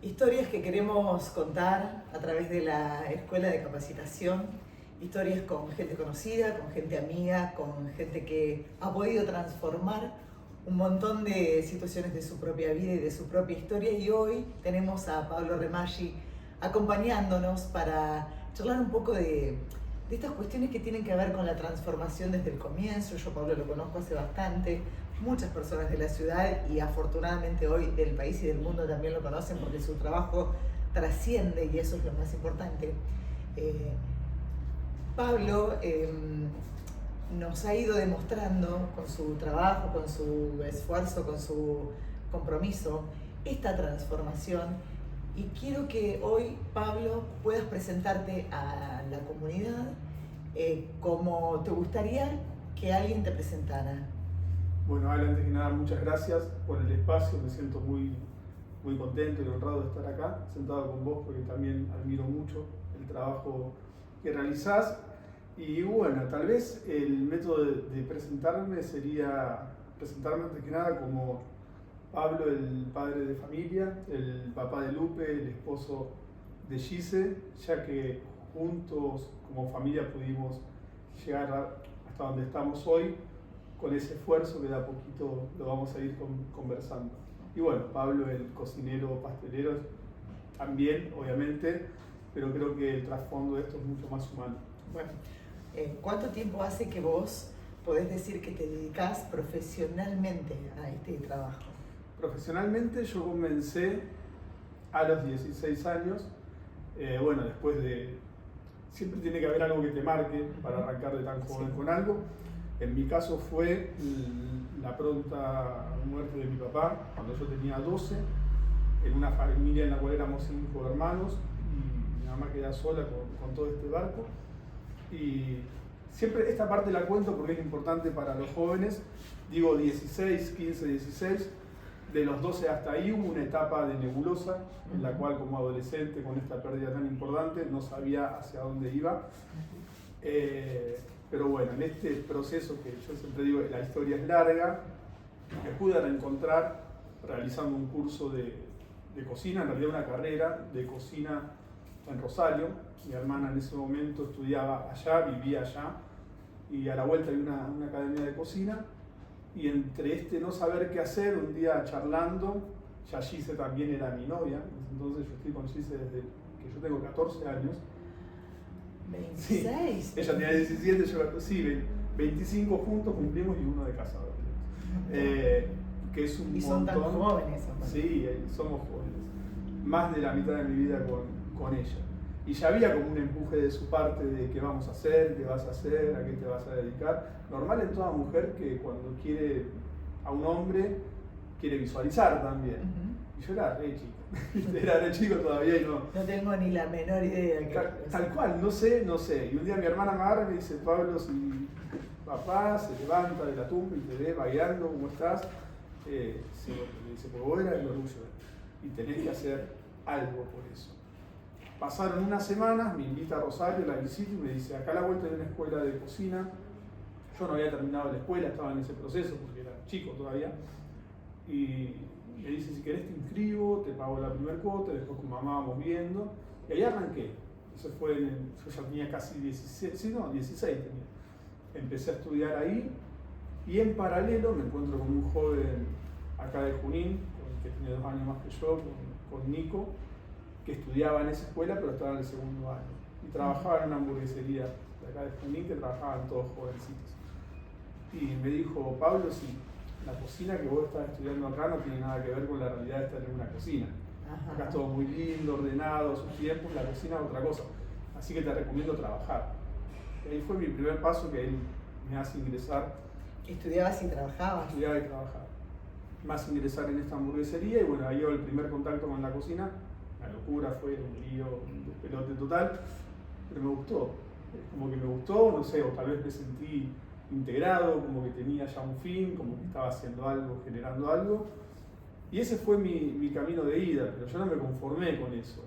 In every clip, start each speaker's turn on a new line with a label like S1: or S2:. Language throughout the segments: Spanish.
S1: Historias que queremos contar a través de la Escuela de Capacitación, historias con gente conocida, con gente amiga, con gente que ha podido transformar un montón de situaciones de su propia vida y de su propia historia. Y hoy tenemos a Pablo Remaggi acompañándonos para charlar un poco de estas cuestiones que tienen que ver con la transformación desde el comienzo. Yo a Pablo lo conozco hace bastante, muchas personas de la ciudad y afortunadamente hoy del país y del mundo también lo conocen porque su trabajo trasciende y eso es lo más importante. Pablo nos ha ido demostrando con su trabajo, con su esfuerzo, con su compromiso, esta transformación. Y quiero que hoy, Pablo, puedas presentarte a la comunidad como te gustaría que alguien te presentara.
S2: Bueno, Ale, antes que nada, muchas gracias por el espacio. Me siento muy contento y honrado de estar acá, sentado con vos, porque también admiro mucho el trabajo que realizás. Y bueno, tal vez el método de presentarme sería presentarme antes que nada como Pablo, el padre de familia, el papá de Lupe, el esposo de Gise, ya que juntos como familia pudimos llegar hasta donde estamos hoy, con ese esfuerzo que de a poquito lo vamos a ir conversando. Y bueno, Pablo, el cocinero pastelero, también, obviamente, pero creo que el trasfondo de esto es mucho más humano.
S1: Bueno, ¿cuánto tiempo hace que vos podés decir que te dedicás profesionalmente a este trabajo?
S2: Profesionalmente yo comencé a los 16 años, bueno, después de... Siempre tiene que haber algo que te marque para arrancar de tan joven con algo. En mi caso fue la pronta muerte de mi papá cuando yo tenía 12, en una familia en la cual éramos 5 hermanos y mi mamá quedaba sola con todo este barco. Y siempre esta parte la cuento porque es importante para los jóvenes. Digo 16, 15, 16. De los 12 hasta ahí hubo una etapa de nebulosa en la cual como adolescente con esta pérdida tan importante no sabía hacia dónde iba. Pero bueno, en este proceso que yo siempre digo, la historia es larga, me pude reencontrar realizando un curso de cocina, en realidad una carrera de cocina en Rosario. Mi hermana en ese momento estudiaba allá, vivía allá, y a la vuelta hay una academia de cocina. Y entre no saber qué hacer, un día charlando, ya Gise también era mi novia, entonces yo estoy con Gise desde que yo tengo 14 años.
S1: 26.
S2: Sí, ella tenía 17, yo 14, sí, 25 juntos cumplimos y uno de casado. Que es un
S1: y son
S2: montón.
S1: Tan jóvenes.
S2: Sí, somos jóvenes. Más de la mitad de mi vida con ella. Y ya había como un empuje de su parte de qué vamos a hacer, qué vas a hacer, a qué te vas a dedicar. Normal en toda mujer que cuando quiere a un hombre, quiere visualizar también. Y yo era re chico, era re chico todavía y no...
S1: No tengo ni la menor idea.
S2: Tal cual, no sé. Y un día mi hermana me agarra y me dice, Pablo, si papá se levanta de la tumba y te ve bailando, ¿cómo estás? Sí, me dice, pues vos eras el orgullo y tenés que hacer algo por eso. Pasaron unas semanas, me invita a Rosario, la visito y me dice, acá a la vuelta hay una escuela de cocina. Yo no había terminado la escuela, estaba en ese proceso porque era chico todavía. Y me dice, si querés te inscribo, te pago la primera cuota, después con mamá vamos viendo. Y ahí arranqué. Eso fue, yo ya tenía casi 16 tenía. Empecé a estudiar ahí y en paralelo me encuentro con un joven acá de Junín, que tiene 2 años más que yo, con Nico, que estudiaba en esa escuela pero estaba en el segundo año. Y trabajaba en una hamburguesería de acá de Junín que trabajaban todos jovencitos. Y me dijo, Pablo, si la cocina que vos estás estudiando acá no tiene nada que ver con la realidad de estar en una cocina. Ajá. Acá es todo muy lindo, ordenado, a sus tiempos, la cocina es otra cosa. Así que te recomiendo trabajar. Y ahí fue mi primer paso que él me hace ingresar.
S1: ¿Estudiabas y trabajabas?
S2: Estudiaba y trabajaba. Me hace ingresar en esta hamburguesería y bueno, ahí el primer contacto con la cocina. La locura fue un lío, un despelote total, pero me gustó. Como que me gustó, no sé, o tal vez me sentí integrado, como que tenía ya un fin, como que estaba haciendo algo, generando algo. Y ese fue mi camino de ida, pero yo no me conformé con eso.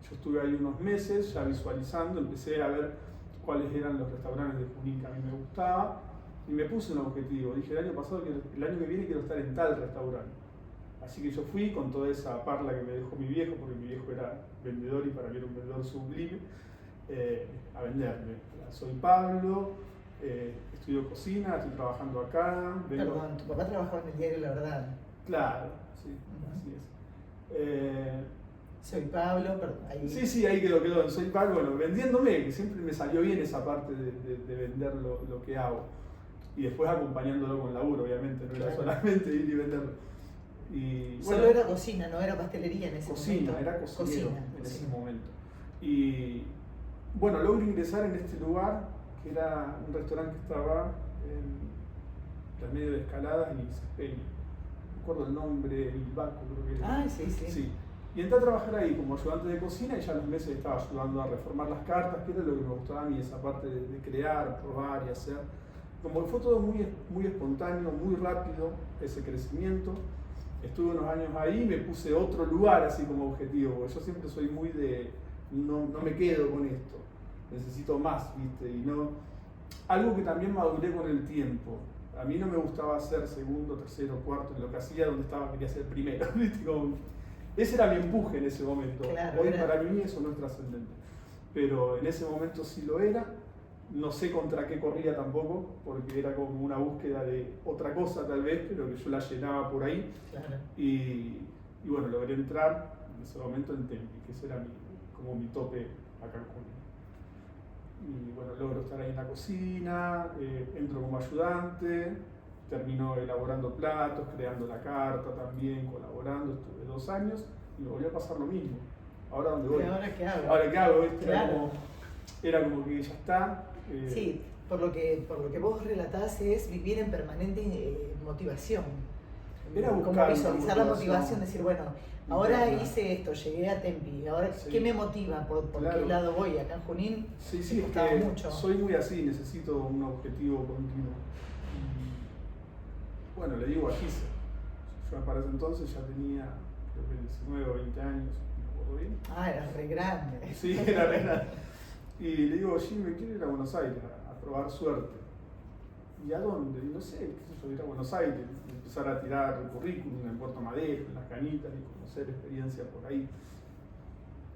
S2: Yo estuve ahí unos meses ya visualizando, empecé a ver cuáles eran los restaurantes de Junín que a mí me gustaba y me puse un objetivo. Dije, el año que viene quiero estar en tal restaurante. Así que yo fui con toda esa parla que me dejó mi viejo, porque mi viejo era vendedor y para mí era un vendedor sublime, a venderme. Soy Pablo, estudio cocina, estoy trabajando acá.
S1: Perdón, tu papá trabajó en el diario La Verdad.
S2: Claro, sí, así es.
S1: Soy Pablo, perdón. Ahí...
S2: Sí, ahí quedó. Soy Pablo, bueno, vendiéndome, que siempre me salió bien esa parte de vender lo que hago. Y después acompañándolo con laburo, obviamente, no era solamente ir y venderlo. Y, bueno,
S1: solo era cocina, no era pastelería en ese momento.
S2: Era cocinero en ese momento. Y bueno, logro ingresar en este lugar, que era un restaurante que estaba en medio de Escaladas en Isespeña. No recuerdo el nombre, el Baco creo que era.
S1: Ah, sí.
S2: Y entré a trabajar ahí como ayudante de cocina y ya a los meses estaba ayudando a reformar las cartas, que era lo que me gustaba a mí, esa parte de crear, probar y hacer. Como que fue todo muy espontáneo, muy rápido ese crecimiento. Estuve unos años ahí y me puse otro lugar así como objetivo, porque yo siempre soy muy de, no me quedo con esto, necesito más, ¿viste? Y no, algo que también maduré con el tiempo. A mí no me gustaba ser segundo, tercero, cuarto en lo que hacía, donde estaba, quería ser primero, ¿viste? Como, ese era mi empuje en ese momento.
S1: Claro,
S2: hoy para mí eso no es trascendente, pero en ese momento sí lo era. No sé contra qué corría tampoco, porque era como una búsqueda de otra cosa tal vez, pero que yo la llenaba por ahí.
S1: Claro.
S2: Y bueno, logré entrar en ese momento en Tempi, que ese era como mi tope acá en Junín. Y bueno, logro estar ahí en la cocina, entro como ayudante, termino elaborando platos, creando la carta también, colaborando, estuve 2 años y me volvió a pasar lo mismo. ¿Ahora dónde voy?
S1: ¿Y ahora qué hago?
S2: ¿Ahora qué hago? ¿Viste?
S1: Claro.
S2: Era como que ya está.
S1: Sí, por lo que vos relatás es vivir en permanente motivación.
S2: Era
S1: como visualizar la motivación, decir, bueno, ahora hice esto, llegué a Tempi, ahora ¿qué me motiva? ¿Por qué lado voy? Acá en Junín
S2: me gustaba mucho. Soy muy así, necesito un objetivo continuo. Y, bueno, le digo a Gise, yo para ese entonces ya tenía creo que 19 o 20 años, no me acuerdo bien.
S1: Ah, eras re grande.
S2: Sí, era re grande. Y le digo, Jim, me quiero ir a Buenos Aires a probar suerte. ¿Y a dónde? Y no sé, qué sé yo, ir a Buenos Aires, empezar a tirar el currículum en Puerto Madero, en las Canitas, y conocer experiencia por ahí.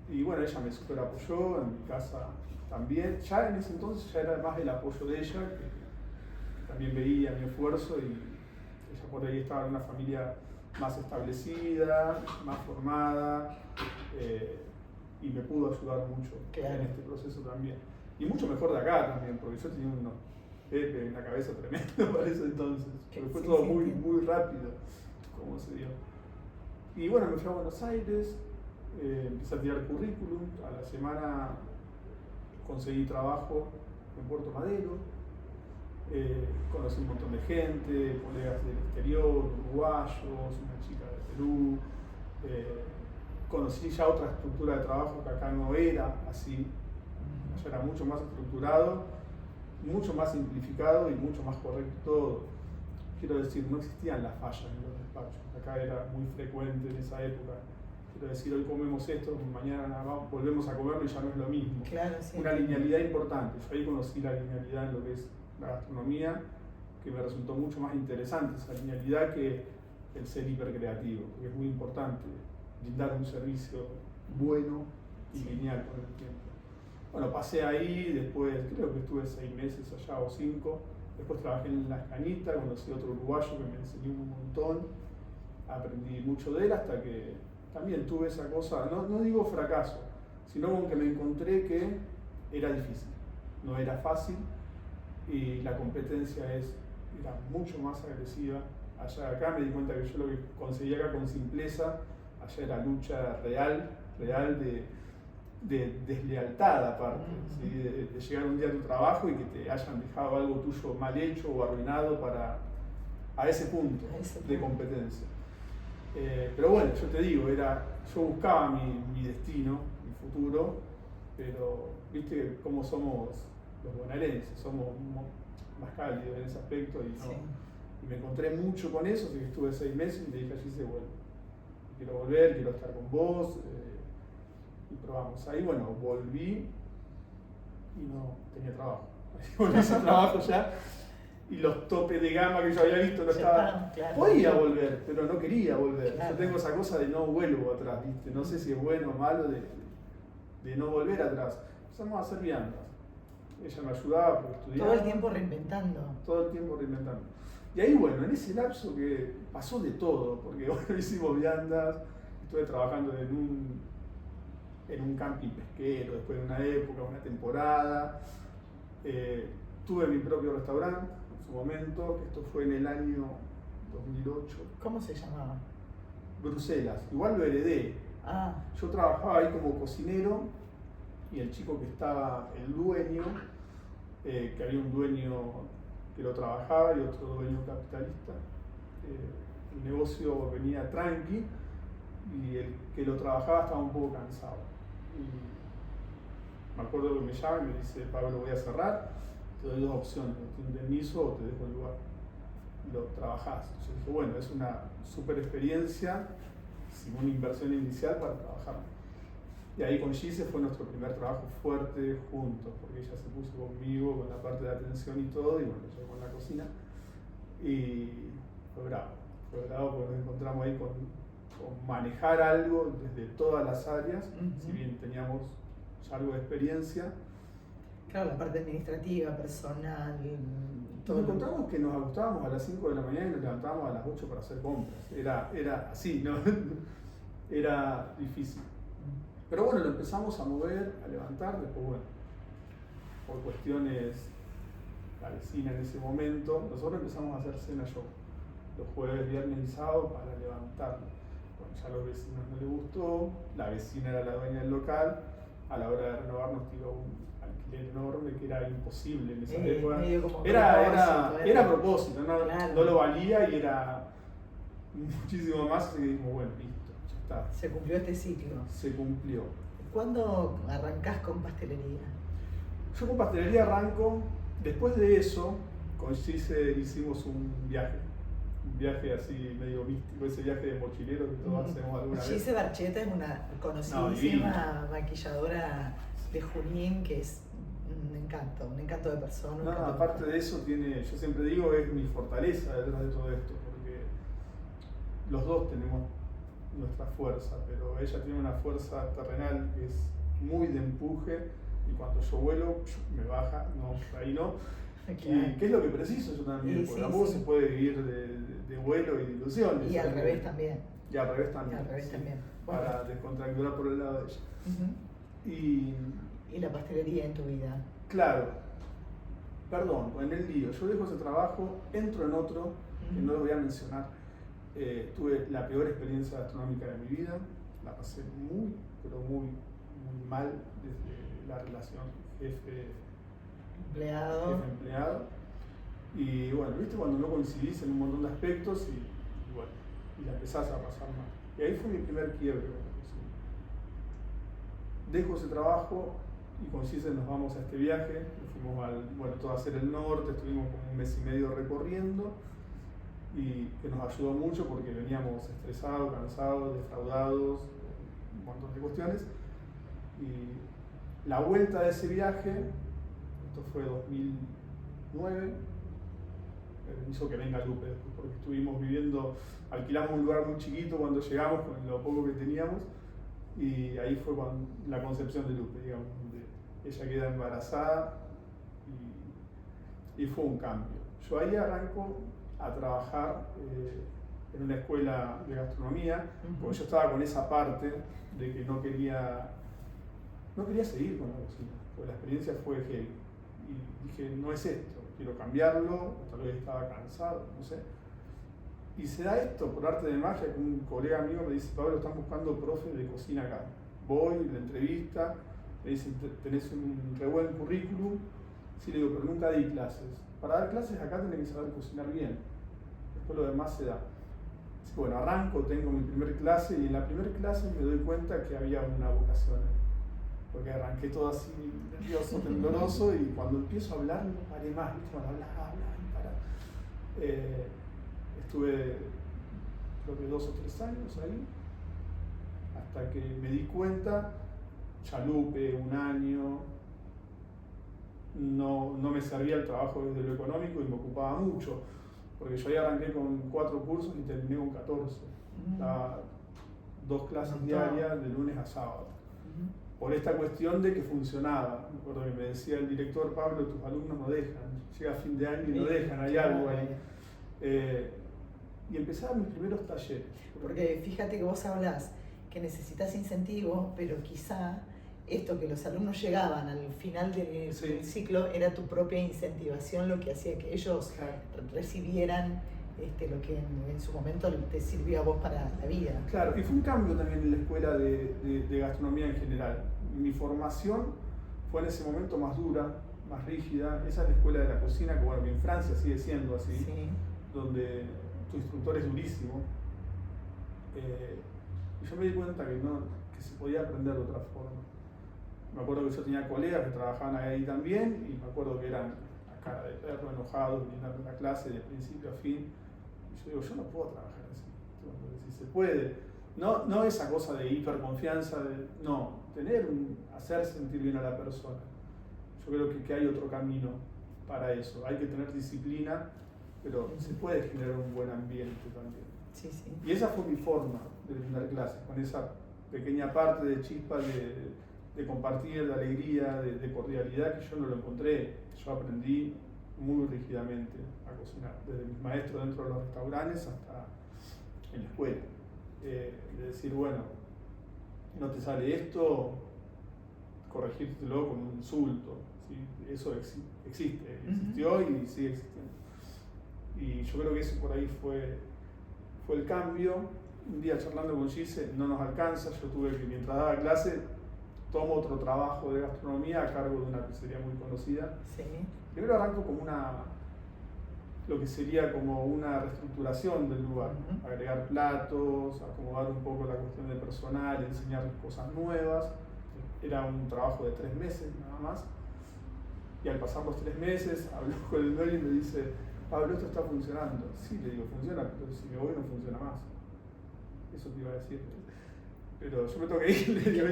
S2: Y bueno, ella me super apoyó, en mi casa también. Ya en ese entonces ya era más el apoyo de ella, que también veía mi esfuerzo y ella por ahí estaba en una familia más establecida, más formada. Y me pudo ayudar mucho en este proceso también. Y mucho mejor de acá también, porque yo tenía unos Pepe en la cabeza tremendo para ese entonces. Porque fue todo muy rápido como se dio. Y bueno, me fui a Buenos Aires, empecé a tirar currículum, a la semana conseguí trabajo en Puerto Madero, conocí un montón de gente, colegas del exterior, uruguayos, una chica de Perú. Conocí ya otra estructura de trabajo que acá no era así, allá era mucho más estructurado, mucho más simplificado y mucho más correcto todo. Quiero decir, no existían las fallas en los despachos, acá era muy frecuente en esa época. Quiero decir, hoy comemos esto, mañana volvemos a comerlo y ya no es lo mismo.
S1: Claro, sí.
S2: Una linealidad importante, yo ahí conocí la linealidad en lo que es la gastronomía, que me resultó mucho más interesante, esa linealidad que el ser hipercreativo, porque es muy importante brindar un servicio bueno y lineal con el tiempo. Bueno, pasé ahí, después creo que estuve 6 meses allá o 5, después trabajé en Las Canitas, conocí a otro uruguayo que me enseñó un montón, aprendí mucho de él hasta que también tuve esa cosa, no digo fracaso, sino como que me encontré que era difícil, no era fácil y la competencia era mucho más agresiva. Allá acá me di cuenta que yo lo que conseguía acá con simpleza, allá era lucha real de deslealtad aparte, ¿sí? de llegar un día a tu trabajo y que te hayan dejado algo tuyo mal hecho o arruinado a ese punto de competencia. Pero bueno, yo te digo, yo buscaba mi destino, mi futuro, pero viste cómo somos los bonaerenses, somos más cálidos en ese aspecto y me encontré mucho con eso, así que estuve 6 meses y le dije a Gise, bueno, quiero volver, quiero estar con vos, y probamos. Ahí bueno, volví y no tenía trabajo. Con ese trabajo ya. y los topes de gama que yo había visto no estaban.
S1: Claro.
S2: Podía volver, pero no quería volver.
S1: Claro.
S2: Yo tengo esa cosa de no vuelvo atrás, ¿viste? No sé si es bueno o malo de no volver atrás. Empezamos a hacer viandas. Ella me ayudaba porque estudiaba.
S1: Todo el tiempo reinventando.
S2: Todo el tiempo reinventando. Y ahí, bueno, en ese lapso que pasó de todo, porque bueno, hicimos viandas, estuve trabajando en un camping pesquero después de una época, una temporada. Tuve mi propio restaurante en su momento, que esto fue en el año 2008.
S1: ¿Cómo se llamaba?
S2: Bruselas, igual lo heredé.
S1: Ah,
S2: Yo trabajaba ahí como cocinero y el chico que estaba, el dueño, que había un dueño que lo trabajaba y otro dueño capitalista. El negocio venía tranqui y el que lo trabajaba estaba un poco cansado. Y me acuerdo que me llama y me dice, Pablo, voy a cerrar, te doy dos opciones, te indemnizo o te dejo el lugar. Lo trabajás. Yo dije, bueno, es una super experiencia, sin una inversión inicial para trabajar. Y ahí con Gise fue nuestro primer trabajo fuerte juntos, porque ella se puso conmigo con la parte de atención y todo, y bueno, yo con la cocina. Y fue bravo porque nos encontramos ahí con manejar algo desde todas las áreas, si bien teníamos ya algo de experiencia.
S1: Claro, la parte administrativa, personal, todo.
S2: Nos encontramos que nos acostábamos a las 5 de la mañana y nos levantábamos a las 8 para hacer compras. Era así, ¿no? Era difícil. Pero bueno, lo empezamos a mover, a levantar, después bueno, por cuestiones, la vecina en ese momento, nosotros empezamos a hacer cena show, los jueves, viernes y sábado para levantarlo. Bueno, ya a los vecinos no les gustó, la vecina era la dueña del local, a la hora de renovar nos tiró un alquiler enorme que era imposible en esa época. Era a propósito, ¿no? Claro. No lo valía y era muchísimo más, así que dijimos, bueno, listo.
S1: Se cumplió este ciclo.
S2: Se cumplió.
S1: ¿Cuándo arrancás con pastelería?
S2: Yo con pastelería arranco, después de eso, con Gise hicimos un viaje así medio místico, ese viaje de mochilero que todos hacemos alguna vez.
S1: Gise Barcheta es una conocidísima maquilladora de Junín que es un encanto de persona.
S2: No, aparte de eso yo siempre digo, es mi fortaleza detrás de todo esto, porque los dos tenemos nuestra fuerza, pero ella tiene una fuerza terrenal que es muy de empuje y cuando yo vuelo me baja, no, ahí no. Claro. Y qué es lo que preciso yo también, porque tampoco se puede vivir de vuelo y de ilusiones.
S1: Y al revés también.
S2: Y al revés también.
S1: Bueno.
S2: Para descontracturar por el lado de ella.
S1: Y la pastelería en tu vida.
S2: Claro. Perdón, en el lío. Yo dejo ese trabajo, entro en otro, que no lo voy a mencionar. Tuve la peor experiencia gastronómica de mi vida, la pasé muy, pero muy mal desde la relación jefe-empleado. Y bueno, viste cuando no coincidís en un montón de aspectos y la empezás a pasar mal. Y ahí fue mi primer quiebre con la cocina. Dejo ese trabajo y con Gise nos vamos a este viaje, nos fuimos todo a hacer el norte, estuvimos como un mes y medio recorriendo. Y que nos ayudó mucho porque veníamos estresados, cansados, defraudados, un montón de cuestiones. Y la vuelta de ese viaje, esto fue 2009, hizo que venga Lupe después, porque estuvimos viviendo, alquilamos un lugar muy chiquito cuando llegamos con lo poco que teníamos, y ahí fue la concepción de Lupe, digamos, donde ella queda embarazada y fue un cambio. Yo ahí arranco a trabajar en una escuela de gastronomía, porque yo estaba con esa parte de que no quería seguir con la cocina, porque la experiencia fue heavy. Y dije, no es esto, quiero cambiarlo, tal vez estaba cansado, no sé. Y se da esto por arte de magia, que un colega mío me dice, Pablo, están buscando profe de cocina acá. Voy, la entrevista, me dicen, tenés un re buen currículum. Sí, le digo, pero nunca di clases. Para dar clases acá tenés que saber cocinar bien. Después lo demás se da. Así que bueno, arranco, tengo mi primer clase y en la primera clase me doy cuenta que había una vocación ahí. Porque arranqué todo así nervioso, tembloroso y cuando empiezo a hablar no paré más, ¿viste? Cuando hablas y parás. Estuve creo que 2 o 3 años ahí, hasta que me di cuenta, Chalupe, un año, no me servía el trabajo desde lo económico y me ocupaba mucho, porque yo ahí arranqué con 4 cursos y terminé con 14. Daba 2 clases diarias de lunes a sábado. Por esta cuestión de que funcionaba. Me acuerdo que me decía el director: Pablo, tus alumnos no dejan, llega a fin de año y no dejan, hay algo ahí. Y empezaban mis primeros talleres.
S1: Porque fíjate que vos hablás que necesitas incentivo, pero quizá esto que los alumnos llegaban al final del ciclo era tu propia incentivación lo que hacía que ellos recibieran lo que en su momento te sirvió a vos para la vida.
S2: Claro, y fue un cambio también en la escuela de gastronomía en general. Mi formación fue en ese momento más dura, más rígida. Esa es la escuela de la cocina, que bueno, que en Francia sigue siendo así, donde tu instructor es durísimo. Y yo me di cuenta que se podía aprender de otra forma. Me acuerdo que yo tenía colegas que trabajaban ahí también, y me acuerdo que eran a cara de perro, enojados, mirando la clase de principio a fin. Y yo digo, yo no puedo trabajar así. Si se puede, no esa cosa de hiperconfianza, no, hacer sentir bien a la persona. Yo creo que hay otro camino para eso. Hay que tener disciplina, pero se puede generar un buen ambiente también.
S1: Sí, sí.
S2: Y esa fue mi forma de brindar clases, con esa pequeña parte de chispa de compartir, de alegría, de cordialidad, que yo no lo encontré. Yo aprendí muy rígidamente a cocinar, desde mis maestros dentro de los restaurantes hasta en la escuela. De decir, bueno, no te sale esto, corregírtelo con un insulto. ¿Sí? Eso existe, existió y sigue existiendo. Y yo creo que eso por ahí fue el cambio. Un día charlando con Gise, no nos alcanza, yo tuve que, mientras daba clase, tomo otro trabajo de gastronomía a cargo de una pizzería muy conocida.
S1: Sí.
S2: Primero arranco como lo que sería como una reestructuración del lugar, agregar platos, acomodar un poco la cuestión de personal, enseñar cosas nuevas. Era un trabajo de 3 meses nada más. Y al pasar los 3 meses, hablo con el dueño y me dice: Pablo, esto está funcionando. Sí, le digo, funciona, pero si me voy no funciona más. Eso te iba a decir. Pero yo me tengo que ir, le digo,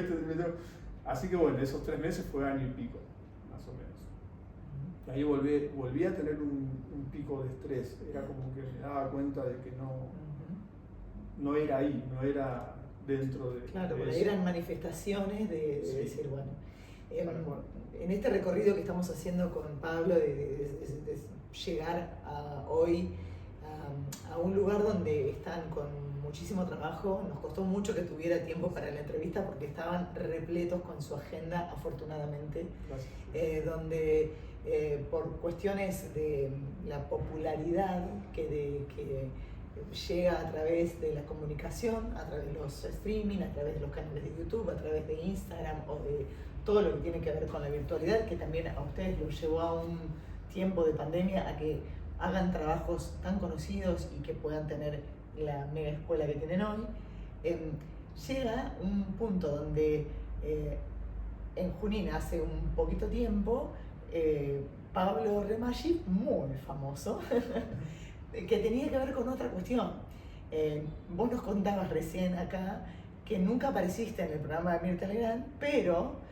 S2: así que bueno, esos 3 meses fue año y pico, más o menos. Y ahí volví a tener un pico de estrés. Era como que me daba cuenta de que no era ahí, no era dentro de.
S1: Claro,
S2: de eso.
S1: Eran manifestaciones de decir, bueno. En este recorrido que estamos haciendo con Pablo de llegar hoy a un lugar donde están con muchísimo trabajo, nos costó mucho que tuviera tiempo para la entrevista porque estaban repletos con su agenda, afortunadamente, donde por cuestiones de la popularidad que llega a través de la comunicación, a través de los streaming, a través de los canales de YouTube, a través de Instagram o de todo lo que tiene que ver con la virtualidad, que también a ustedes los llevó a un tiempo de pandemia a que hagan trabajos tan conocidos y que puedan tener la mega escuela que tienen hoy. Llega un punto donde en Junín hace un poquito tiempo Pablo Remaggi, muy famoso, que tenía que ver con otra cuestión. Vos nos contabas recién acá que nunca apareciste en el programa de Mirta Legrand, pero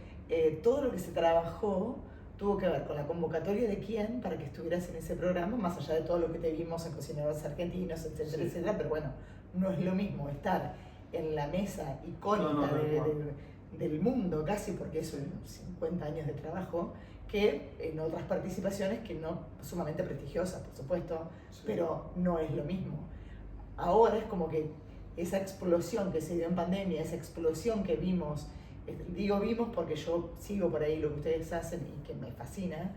S1: todo lo que se trabajó tuvo que ver con la convocatoria de quién para que estuvieras en ese programa, más allá de todo lo que te vimos en Cocineros Argentinos, etcétera, etcétera, pero bueno, no es lo mismo estar en la mesa icónica del mundo casi, porque eso es 50 años de trabajo, que en otras participaciones que no sumamente prestigiosas, por supuesto, pero no es lo mismo. Ahora es como que esa explosión que se dio en pandemia, esa explosión que vimos, digo vimos porque yo sigo por ahí lo que ustedes hacen y que me fascina,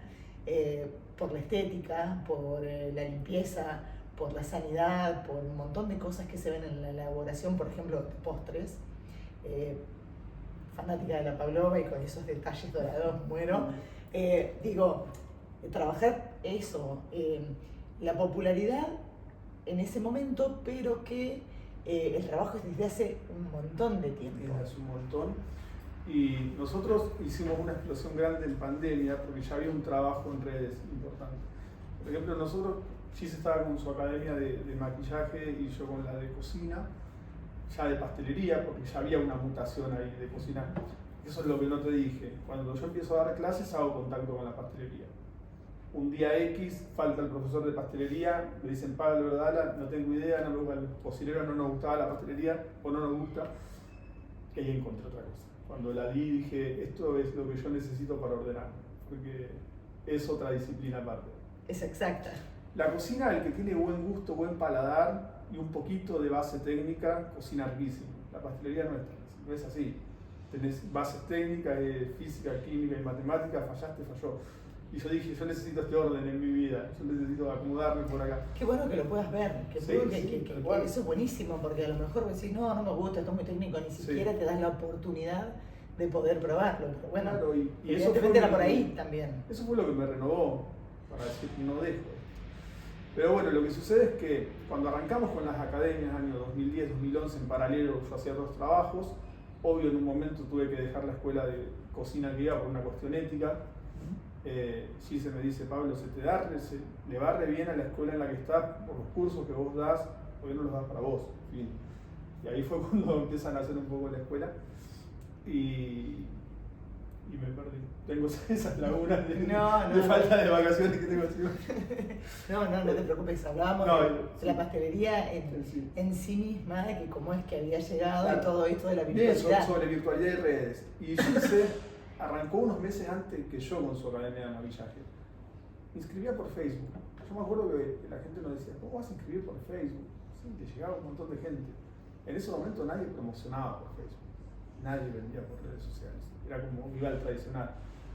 S1: por la estética, por la limpieza, por la sanidad, por un montón de cosas que se ven en la elaboración, por ejemplo, de postres. Fanática de la pavlova y con esos detalles dorados muero. Digo, trabajar eso, la popularidad en ese momento, pero que el trabajo es desde hace un montón de tiempo.
S2: Desde hace un montón. Y nosotros hicimos una explosión grande en pandemia porque ya había un trabajo en redes importante. Por ejemplo, nosotros, Gise estaba con su academia de maquillaje y yo con la de cocina, ya de pastelería, porque ya había una mutación ahí de cocinar. eso es lo que no te dije. Cuando yo empiezo a dar clases hago contacto con la pastelería. Un día X falta el profesor de pastelería, me dicen Pablo, Dala, no tengo idea, no me gusta el cocinero, no nos gustaba la pastelería o no nos gusta. Y ahí encontré otra cosa. Cuando la di dije, esto es lo que yo necesito para ordenar, porque es otra disciplina aparte.
S1: Es exacta.
S2: La cocina, el que tiene buen gusto, buen paladar y un poquito de base técnica, cocina riquísimo. La pastelería no es así. Tenés bases técnicas, física, química y matemática, fallaste, falló. Y yo dije, yo necesito este orden en mi vida, yo necesito acomodarme por acá.
S1: Qué bueno que lo puedas ver, que eso es buenísimo, porque a lo mejor decís, no me gusta, esto es muy técnico, ni siquiera te das la oportunidad de poder probarlo. Pero bueno,
S2: claro, y
S1: evidentemente era por ahí también.
S2: Eso fue lo que me renovó, para decir que no dejo. Pero bueno, lo que sucede es que cuando arrancamos con las academias, año 2010, 2011, en paralelo yo hacía dos trabajos. Obvio, en un momento tuve que dejar la escuela de cocina que iba por una cuestión ética. Gise me dice, Pablo, le va re bien a la escuela en la que estás por los cursos que vos das, porque no los das para vos. En fin. Y ahí fue cuando empiezan a hacer un poco la escuela y me perdí. Tengo esas lagunas de falta de vacaciones que tengo encima.
S1: No te preocupes, hablábamos de la pastelería en sí misma, de que cómo es que había llegado y todo esto de la virtualidad.
S2: Sobre virtualidad y redes. Y Gise arrancó unos meses antes que yo con su academia de maquillaje. Inscribía por Facebook. Yo me acuerdo que la gente nos decía, ¿cómo vas a inscribir por Facebook? Sí, te llegaba un montón de gente. En ese momento nadie promocionaba por Facebook. Nadie vendía por redes sociales. Era como iba al tradicional,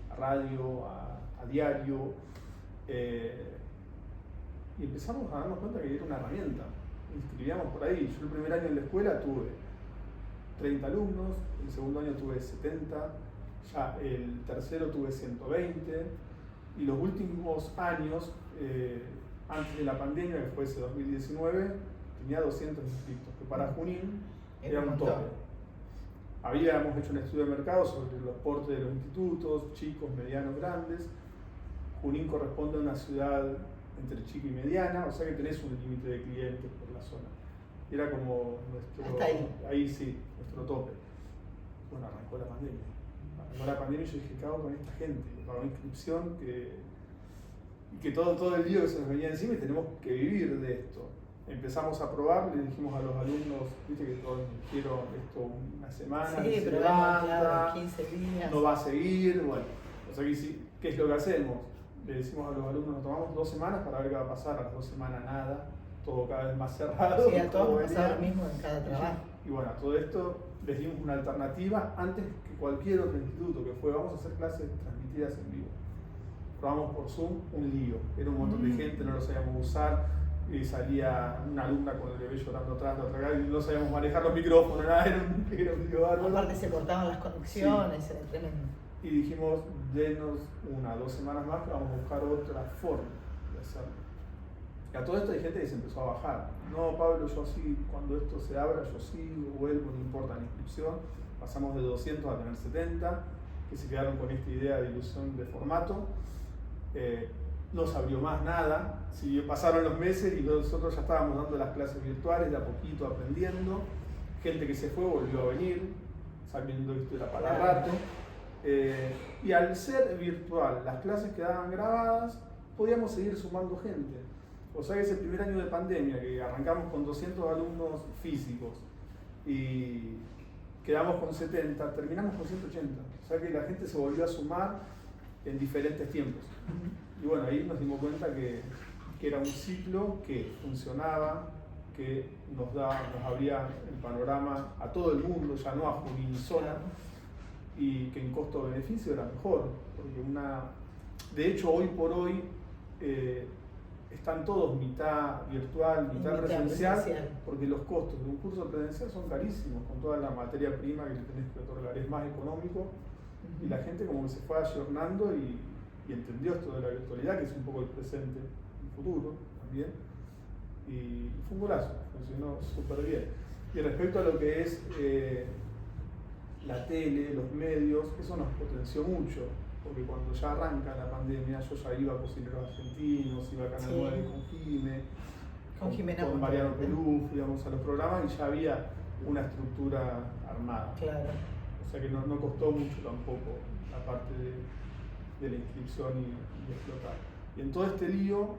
S2: a radio, a diario. Y empezamos a darnos cuenta que era una herramienta. Inscribíamos por ahí. Yo el primer año en la escuela tuve 30 alumnos, el segundo año tuve 70, ya el tercero tuve 120, y los últimos años, antes de la pandemia, que fue ese 2019, tenía 200 inscritos, que para Junín era un tope. Habíamos hecho un estudio de mercado sobre los portes de los institutos, chicos, medianos, grandes. Junín corresponde a una ciudad entre chica y mediana, o sea que tenés un límite de clientes por la zona. Era como ahí sí, nuestro tope. Bueno, arrancó la pandemia. Arrancó la pandemia y yo dije, ¿qué hago con esta gente? Pagó inscripción, que todo el lío que se nos venía encima y tenemos que vivir de esto. Empezamos a probar, le dijimos a los alumnos, viste que todos quiero esto una semana,
S1: sí,
S2: se
S1: levanta, claro, 15 días.
S2: No va a seguir, bueno, o sea que sí, ¿qué es lo que hacemos? Le decimos a los alumnos, nos tomamos 2 semanas para ver qué va a pasar, a las 2 semanas nada, todo cada vez más cerrado.
S1: Sí, a todos nos pasaba lo mismo en cada trabajo.
S2: Y bueno, a todo esto les dimos una alternativa antes que cualquier otro instituto, que fue, vamos a hacer clases transmitidas en vivo. Probamos por Zoom, un lío, era un montón de gente, no lo sabíamos usar. Y salía una alumna con el bebé llorando atrás de otra y no sabíamos manejar los micrófonos, nada, era un lío bárbaro.
S1: Aparte se cortaban las conexiones, sí. Era tremendo.
S2: Y dijimos, denos 1 o 2 semanas más que vamos a buscar otra forma de hacerlo. Y a todo esto hay gente que se empezó a bajar. No, Pablo, yo sí, cuando esto se abra, yo sí, vuelvo, no importa la inscripción. Pasamos de 200 a tener 70, que se quedaron con esta idea de ilusión de formato. No se abrió más nada, pasaron los meses y nosotros ya estábamos dando las clases virtuales, de a poquito aprendiendo. Gente que se fue volvió a venir, sabiendo que esto era para rato. Y al ser virtual, las clases quedaban grabadas, podíamos seguir sumando gente. O sea que ese primer año de pandemia, que arrancamos con 200 alumnos físicos y quedamos con 70, terminamos con 180. O sea que la gente se volvió a sumar en diferentes tiempos. Y bueno, ahí nos dimos cuenta que era un ciclo que funcionaba, que nos abría el panorama a todo el mundo, ya no a Junín sola, y que en costo-beneficio era mejor, porque de hecho hoy por hoy están todos mitad virtual, mitad presencial, porque los costos de un curso presencial son carísimos, con toda la materia prima que le tenés que otorgar, es más económico, y la gente como que se fue ayornando y entendió esto de la virtualidad, que es un poco el presente, el futuro también, y fue un golazo, funcionó súper bien. Y respecto a lo que es la tele, los medios, eso nos potenció mucho, porque cuando ya arranca la pandemia, yo ya iba a Cocineros Argentinos, iba a Canal 9 con Jimena, con Mariano Pelú, íbamos a los programas y ya había una estructura armada.
S1: Claro.
S2: O sea que no costó mucho tampoco la parte de la inscripción y explotar. Y en todo este lío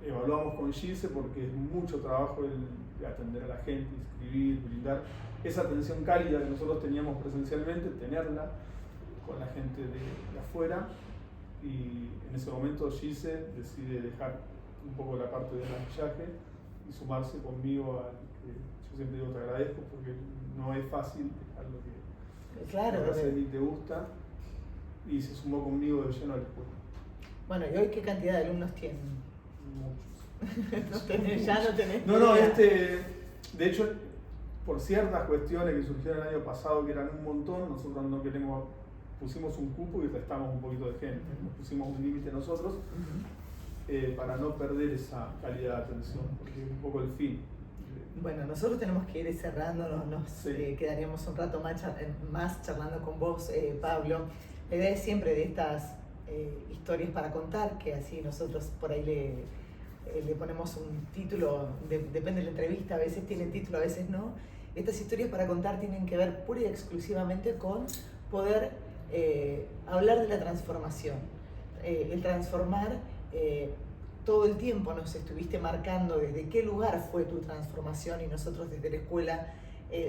S2: evaluamos con Gise porque es mucho trabajo de atender a la gente, inscribir, brindar esa atención cálida que nosotros teníamos presencialmente, tenerla con la gente de afuera. Y en ese momento Gise decide dejar un poco la parte del maquillaje y sumarse conmigo al que yo siempre digo te agradezco porque no es fácil dejar lo que haces y te gusta, y se sumó conmigo de lleno a la escuela.
S1: Bueno, ¿y hoy qué cantidad de alumnos tienen?
S2: Muchos.
S1: Ya no tenés.
S2: No, de hecho, por ciertas cuestiones que surgieron el año pasado, que eran un montón, nosotros no queremos, pusimos un cupo y restamos un poquito de gente, nos pusimos un límite nosotros para no perder esa calidad de atención, porque es un poco el fin.
S1: Bueno, nosotros tenemos que ir cerrando, nos quedaríamos un rato más charlando con vos, Pablo. La idea es siempre de estas historias para contar, que así nosotros por ahí le ponemos un título, depende de la entrevista, a veces tiene título, a veces no. Estas historias para contar tienen que ver pura y exclusivamente con poder hablar de la transformación. El transformar, todo el tiempo nos estuviste marcando desde qué lugar fue tu transformación, y nosotros desde la escuela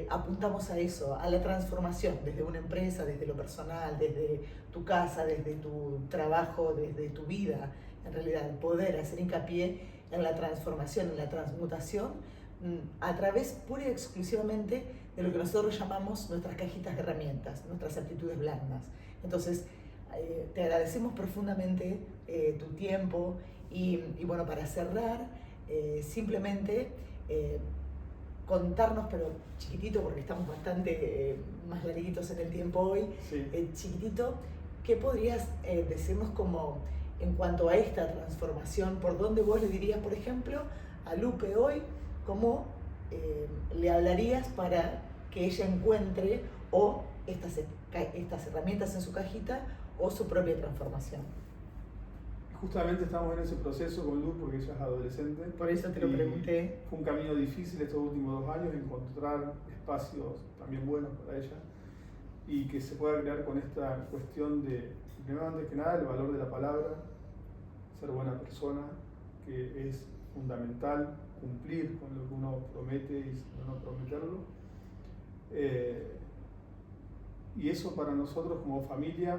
S1: apuntamos a eso, a la transformación, desde una empresa, desde lo personal, desde tu casa, desde tu trabajo, desde tu vida. En realidad, poder hacer hincapié en la transformación, en la transmutación, a través pura y exclusivamente de lo que nosotros llamamos nuestras cajitas de herramientas, nuestras aptitudes blandas. Entonces, te agradecemos profundamente tu tiempo y bueno, para cerrar, simplemente contarnos, pero chiquitito, porque estamos bastante más larguitos en el tiempo hoy, chiquitito, ¿qué podrías decirnos como en cuanto a esta transformación? ¿Por dónde vos le dirías, por ejemplo, a Lupe hoy, cómo le hablarías para que ella encuentre o estas herramientas en su cajita o su propia transformación?
S2: Justamente estamos en ese proceso con Luz porque ella es adolescente.
S1: Por eso te lo pregunté.
S2: Fue un camino difícil estos últimos 2 años encontrar espacios también buenos para ella y que se pueda crear con esta cuestión de, primero antes que nada, el valor de la palabra, ser buena persona, que es fundamental, cumplir con lo que uno promete y no prometerlo. Y eso para nosotros como familia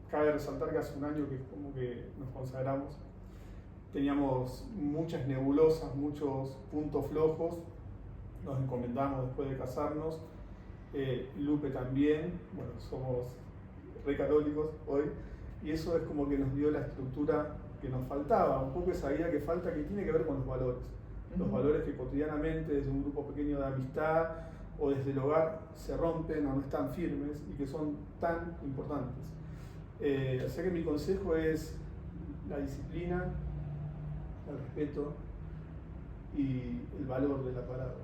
S2: cabe resaltar que hace un año que es como que nos consagramos. Teníamos muchas nebulosas, muchos puntos flojos, nos encomendamos después de casarnos. Lupe también, bueno, somos re católicos hoy, y eso es como que nos dio la estructura que nos faltaba, un poco esa idea que falta, que tiene que ver con los valores. Los valores que cotidianamente desde un grupo pequeño de amistad o desde el hogar se rompen o no están firmes y que son tan importantes. O sea que mi consejo es la disciplina, el respeto y el valor de la palabra.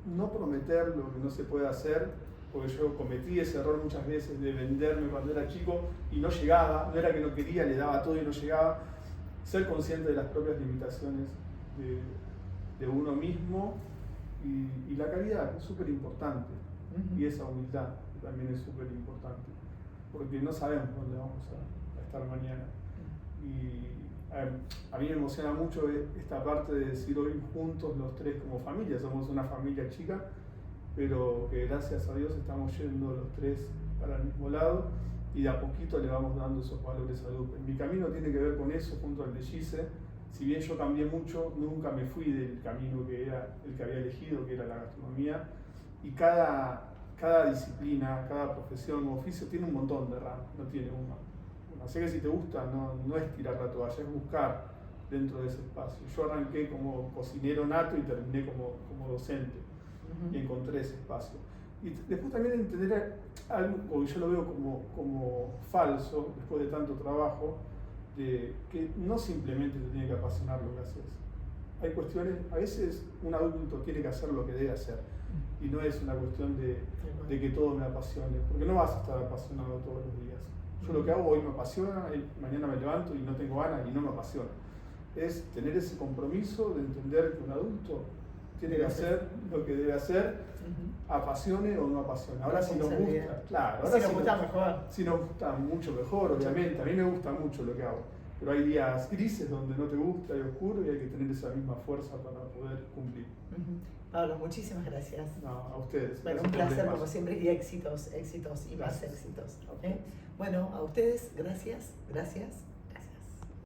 S2: No prometer lo que no se puede hacer, porque yo cometí ese error muchas veces de venderme cuando era chico y no llegaba, no era que no quería, le daba todo y no llegaba. Ser consciente de las propias limitaciones de uno mismo y la calidad, que es súper importante, y esa humildad, que también es súper importante, porque no sabemos dónde vamos a estar mañana. Y a mí me emociona mucho esta parte de decir hoy juntos los tres como familia, somos una familia chica, pero que gracias a Dios estamos yendo los tres para el mismo lado y de a poquito le vamos dando esos valores a Lupe. Mi camino tiene que ver con eso junto al de Gise. Si bien yo cambié mucho, nunca me fui del camino que era el que había elegido, que era la gastronomía, y cada disciplina, cada profesión o oficio tiene un montón de ramas, no tiene una. Así que si te gusta, no es tirar la toalla, es buscar dentro de ese espacio. Yo arranqué como cocinero nato y terminé como docente, y encontré ese espacio. Y después también entender algo que yo lo veo como falso, después de tanto trabajo, de que no simplemente te tiene que apasionar lo que haces. Hay cuestiones, a veces un adulto tiene que hacer lo que debe hacer, y no es una cuestión de que todo me apasione, porque no vas a estar apasionado todos los días. Yo lo que hago hoy me apasiona, mañana me levanto y no tengo ganas y no me apasiona. Es tener ese compromiso de entender que un adulto tiene que hacer lo que debe hacer apasione o no apasione. Ahora si nos gusta, claro, ahora
S1: si nos gusta mejor.
S2: Si nos gusta mucho mejor, obviamente. A mí me gusta mucho lo que hago. Pero hay días grises donde no te gusta y oscuro y hay que tener esa misma fuerza para poder cumplir.
S1: Pablo, muchísimas gracias.
S2: No, a ustedes.
S1: Bueno, un placer como siempre y éxitos y más éxitos. Bueno, a ustedes, gracias.